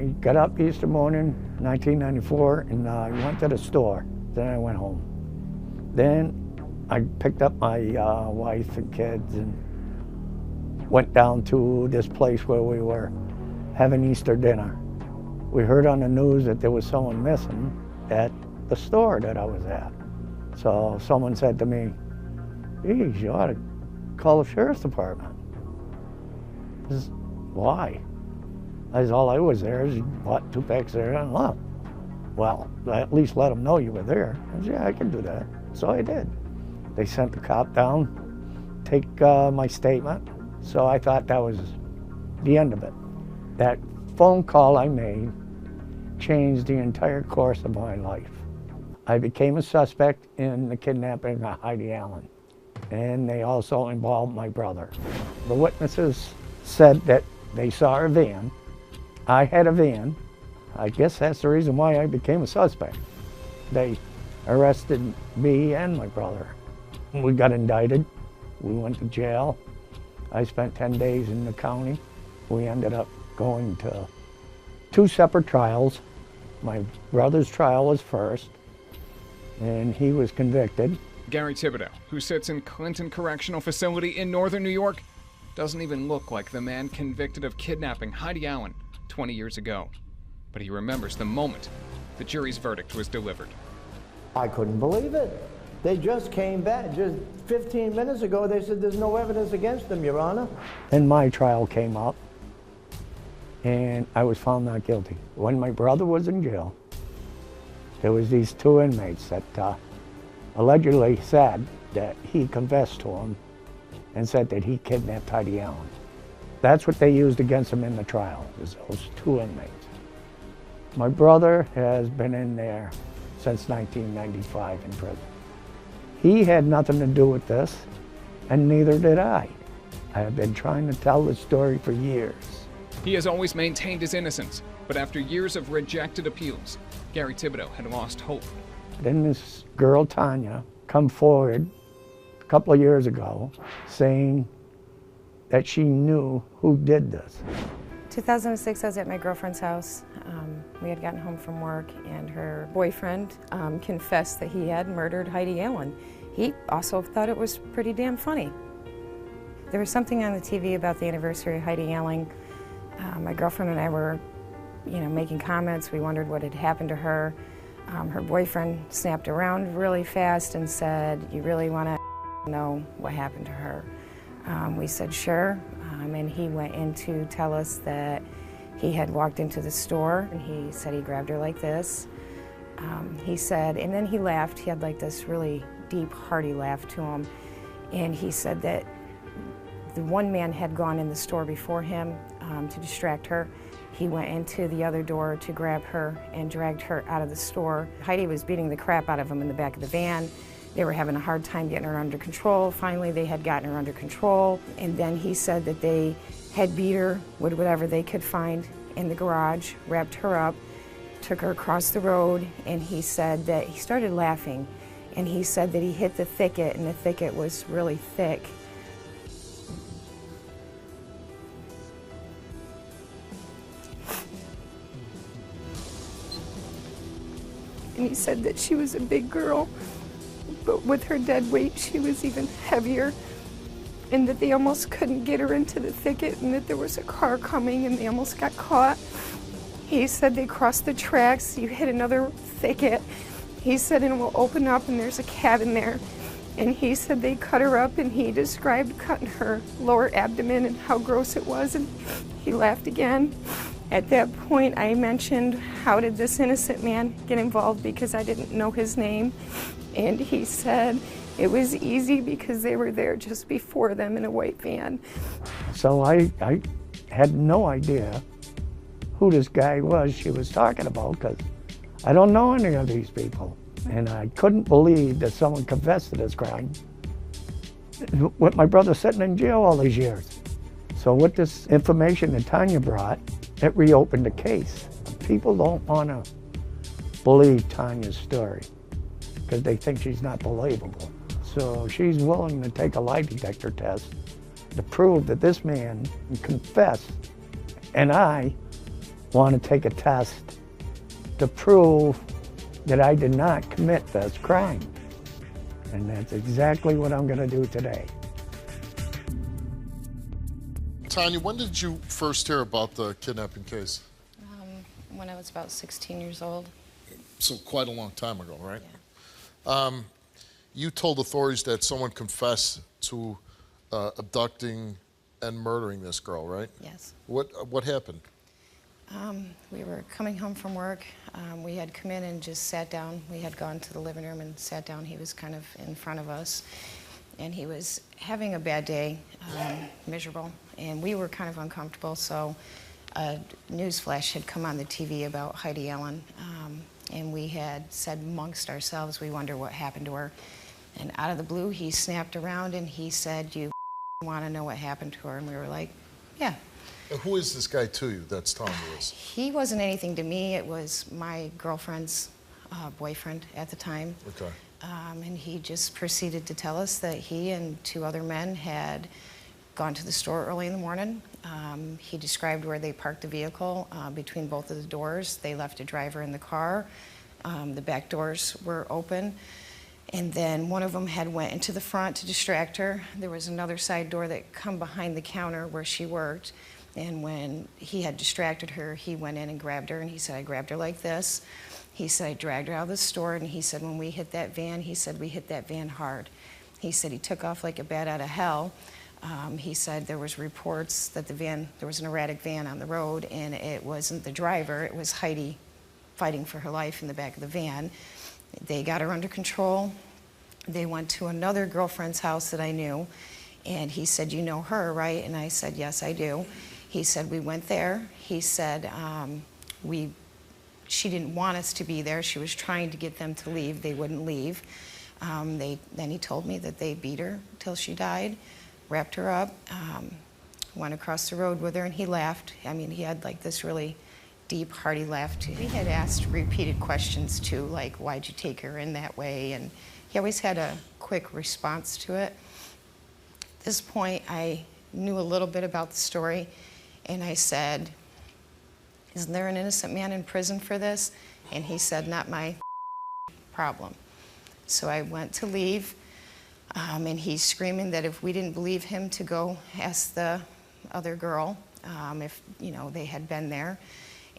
I got up Easter morning, 1994, and I went to the store. Then I went home. Then I picked up my wife and kids and went down to this place where we were having Easter dinner. We heard on the news that there was someone missing at the store that I was at. So someone said to me, "Geez, you ought to call the sheriff's department." I said, "Why?" I said, "All I was there is bought 2 packs there and left." "Well, at least let them know you were there." I said, "Yeah, I can do that." So I did. They sent the cop down, take my statement. So I thought that was the end of it. That phone call I made changed the entire course of my life. I became a suspect in the kidnapping of Heidi Allen, and they also involved my brother. The witnesses said that they saw a van. I had a van. I guess that's the reason why I became a suspect. They arrested me and my brother. We got indicted. We went to jail. I spent 10 days in the county. We ended up going to 2 separate trials. My brother's trial was first, and he was convicted. Gary Thibodeau, who sits in Clinton Correctional Facility in northern New York, doesn't even look like the man convicted of kidnapping Heidi Allen 20 years ago. But he remembers the moment the jury's verdict was delivered. I couldn't believe it. They just came back. Just 15 minutes ago, they said there's no evidence against them, Your Honor. Then my trial came up, and I was found not guilty. When my brother was in jail, there was these 2 inmates that allegedly said that he confessed to him and said that he kidnapped Heidi Allen. That's what they used against him in the trial, was those 2 inmates. My brother has been in there since 1995 in prison. He had nothing to do with this, and neither did I. I have been trying to tell this story for years. He has always maintained his innocence, but after years of rejected appeals, Gary Thibodeau had lost hope. Then this girl, Tonya, come forward a couple of years ago saying that she knew who did this. 2006, I was at my girlfriend's house. We had gotten home from work, and her boyfriend confessed that he had murdered Heidi Allen. He also thought it was pretty damn funny. There was something on the TV about the anniversary of Heidi Allen. My girlfriend and I were, making comments. We wondered what had happened to her. Her boyfriend snapped around really fast and said, "You really want to know what happened to her?" We said, "Sure," and he went in to tell us that he had walked into the store, and he said he grabbed her like this. He said, and then he laughed. He had like this really deep, hearty laugh to him, and he said that the one man had gone in the store before him to distract her. He went into the other door to grab her and dragged her out of the store. Heidi was beating the crap out of him in the back of the van. They were having a hard time getting her under control. Finally, they had gotten her under control. And then he said that they had beat her with whatever they could find in the garage, wrapped her up, took her across the road, and he said that he started laughing. And he said that he hit the thicket, and the thicket was really thick. And he said that she was a big girl, but with her dead weight, she was even heavier, and that they almost couldn't get her into the thicket, and that there was a car coming and they almost got caught. He said they crossed the tracks, you hit another thicket. He said, and it will open up and there's a cabin there. And he said they cut her up, and he described cutting her lower abdomen and how gross it was, and he laughed again. At that point, I mentioned, how did this innocent man get involved, because I didn't know his name. And he said it was easy because they were there just before them in a white van. So I had no idea who this guy was she was talking about, because I don't know any of these people. And I couldn't believe that someone confessed to this crime with my brother sitting in jail all these years. So with this information that Tonya brought, it reopened the case. People don't want to believe Tonya's story because they think she's not believable. So she's willing to take a lie detector test to prove that this man confessed, and I want to take a test to prove that I did not commit this crime. And that's exactly what I'm going to do today. Tonya, when did you first hear about the kidnapping case? When I was about 16 years old. So quite a long time ago, right? Yeah. You told authorities that someone confessed to abducting and murdering this girl, right? Yes. What happened? We were coming home from work. We had come in and just sat down. We had gone to the living room and sat down. He was kind of in front of us. And he was having a bad day, miserable. And we were kind of uncomfortable, so a news flash had come on the TV about Heidi Allen. And we had said amongst ourselves, we wonder what happened to her. And out of the blue, he snapped around and he said, "You want to know what happened to her?" And we were like, yeah. And who is this guy to you that's telling you this? He wasn't anything to me. It was my girlfriend's boyfriend at the time. Okay. And he just proceeded to tell us that he and two other men had gone to the store early in the morning. He described where they parked the vehicle between both of the doors. They left a driver in the car. The back doors were open. And then one of them had went into the front to distract her. There was another side door that come behind the counter where she worked. And when he had distracted her, he went in and grabbed her. And he said, "I grabbed her like this." He said, "I dragged her out of the store." And he said, "When we hit that van," he said, "we hit that van hard." He said he took off like a bat out of hell. He said there was reports that there was an erratic van on the road, and it wasn't the driver, it was Heidi fighting for her life in the back of the van. They got her under control. They went to another girlfriend's house that I knew, and he said, "You know her, right?" And I said, "Yes, I do." He said, "We went there." He said, she didn't want us to be there. She was trying to get them to leave. They wouldn't leave. Then he told me that they beat her till she died, wrapped her up, went across the road with her, and he laughed. I mean, he had like this really deep, hearty laugh too. He had asked repeated questions too, like, "Why'd you take her in that way?" And he always had a quick response to it. At this point, I knew a little bit about the story, and I said, "Isn't there an innocent man in prison for this?" And he said, "Not my problem." So I went to leave, and he's screaming that if we didn't believe him, to go ask the other girl if they had been there.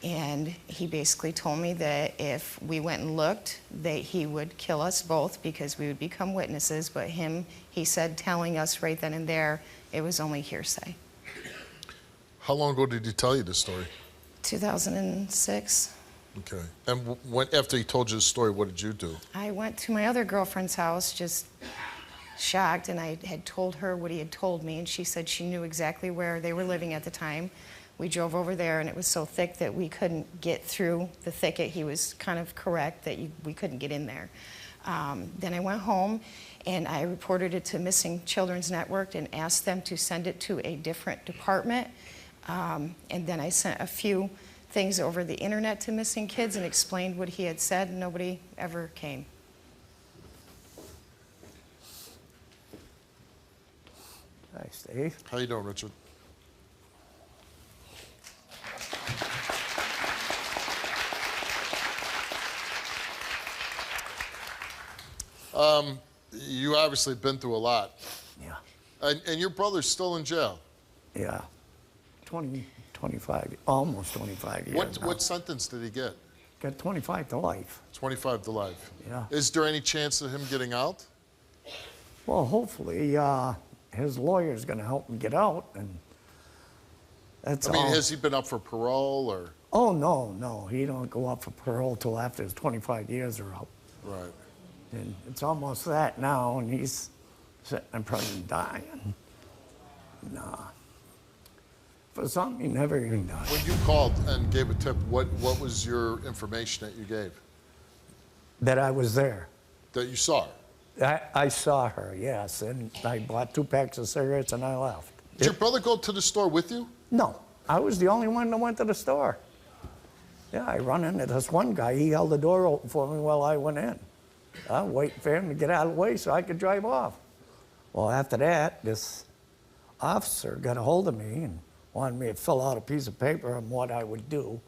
And he basically told me that if we went and looked, that he would kill us both because we would become witnesses. But he said, telling us right then and there, it was only hearsay. How long ago did he tell you this story? 2006. Okay. And after he told you the story, what did you do? I went to my other girlfriend's house, just shocked, and I had told her what he had told me, and she said she knew exactly where they were living at the time. We drove over there, and it was so thick that we couldn't get through the thicket. He was kind of correct that we couldn't get in there. Then I went home, and I reported it to Missing Children's Network and asked them to send it to a different department. And then I sent a few things over the internet to missing kids and explained what he had said, and nobody ever came. Hi, Steve. How you doing, Richard? You obviously been through a lot. Yeah. And your brother's still in jail. Yeah. 25, almost 25 years now. What sentence did he get? Got 25 to life. 25 to life. Yeah. Is there any chance of him getting out? Well, hopefully, his lawyer's going to help him get out, and that's all. I mean, has he been up for parole or? Oh, no, he don't go up for parole till after his 25 years are up. Right. And it's almost that now, and he's sitting in prison dying. Nah. For something he never even done. When you called and gave a tip, what was your information that you gave? That I was there. That you saw her? I saw her, yes, and I bought 2 packs of cigarettes and I left. Did your brother go to the store with you? No, I was the only one that went to the store. Yeah, I run into this one guy, he held the door open for me while I went in. I was waiting for him to get out of the way so I could drive off. Well, after that, this officer got a hold of me and wanted me to fill out a piece of paper on what I would do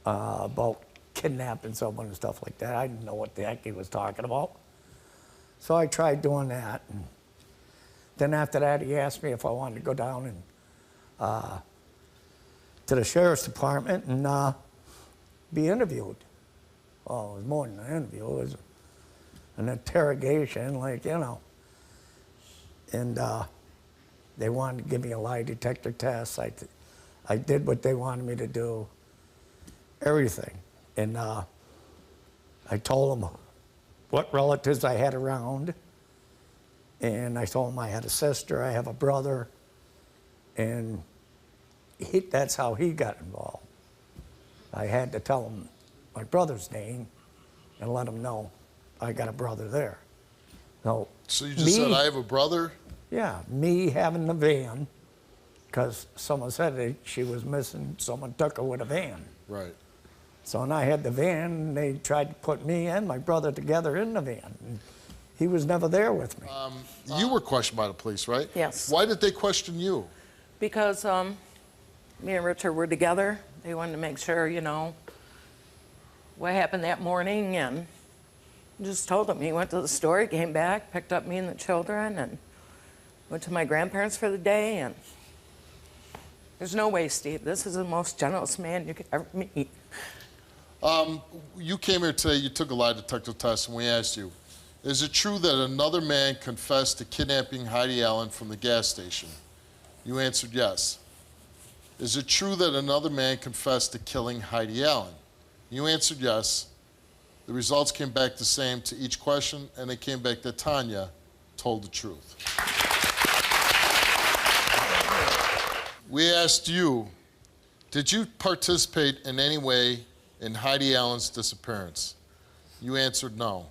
about kidnapping someone and stuff like that. I didn't know what the heck he was talking about. So I tried doing that. And then after that, he asked me if I wanted to go down and to the sheriff's department and be interviewed. Well, it was more than an interview. It was an interrogation, like, you know. And they wanted to give me a lie detector test. I did what they wanted me to do, everything. And I told them what relatives I had around. And I told them I had a sister, I have a brother. And that's how he got involved. I had to tell him my brother's name and let him know I got a brother there. So you just said, I have a brother? Yeah, me having the van, because someone said that she was missing, someone took her with a van. Right. So when I had the van, and they tried to put me and my brother together in the van. And he was never there with me. You were questioned by the police, right? Yes. Why did they question you? Because me and Richard were together. They wanted to make sure, you know, what happened that morning, and just told him. He went to the store, he came back, picked up me and the children, and went to my grandparents for the day. And there's no way, Steve, this is the most generous man you could ever meet. You came here today, you took a lie detector test, and we asked you, is it true that another man confessed to kidnapping Heidi Allen from the gas station? You answered yes. Is it true that another man confessed to killing Heidi Allen? You answered yes. The results came back the same to each question, and they came back that Tonya told the truth. We asked you, did you participate in any way in Heidi Allen's disappearance? You answered no.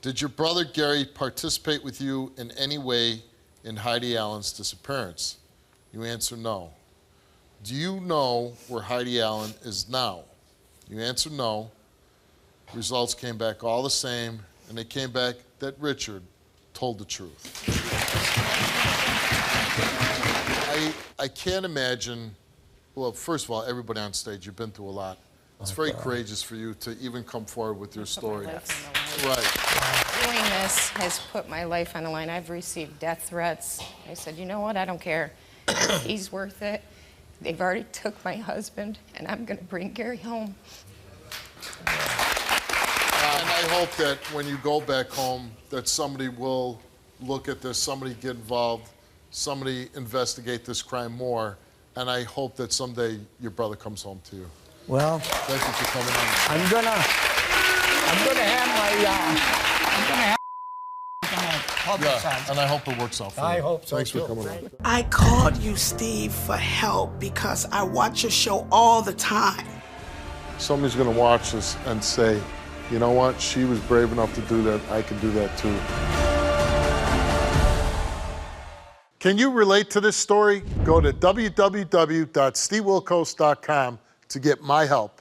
Did your brother Gary participate with you in any way in Heidi Allen's disappearance? You answered no. Do you know where Heidi Allen is now? You answered no. Results came back all the same, and they came back that Richard told the truth. I can't imagine, well, first of all, everybody on stage, you've been through a lot. It's very courageous for you to even come forward with your story. Right. Doing this has put my life on the line. I've received death threats. I said, you know what, I don't care. He's worth it. They've already took my husband, and I'm gonna bring Gary home. And I hope that when you go back home, that somebody will look at this, somebody get involved, somebody investigate this crime more, and I hope that someday your brother comes home to you. Well, thank you for coming on. I'm gonna have yeah, and I hope it works out for you. I hope so. Thanks for coming on. I called you, Steve, for help because I watch your show all the time. Somebody's going to watch this and say, you know what, she was brave enough to do that, I can do that too. Can you relate to this story? Go to www.stevewilkos.com to get my help.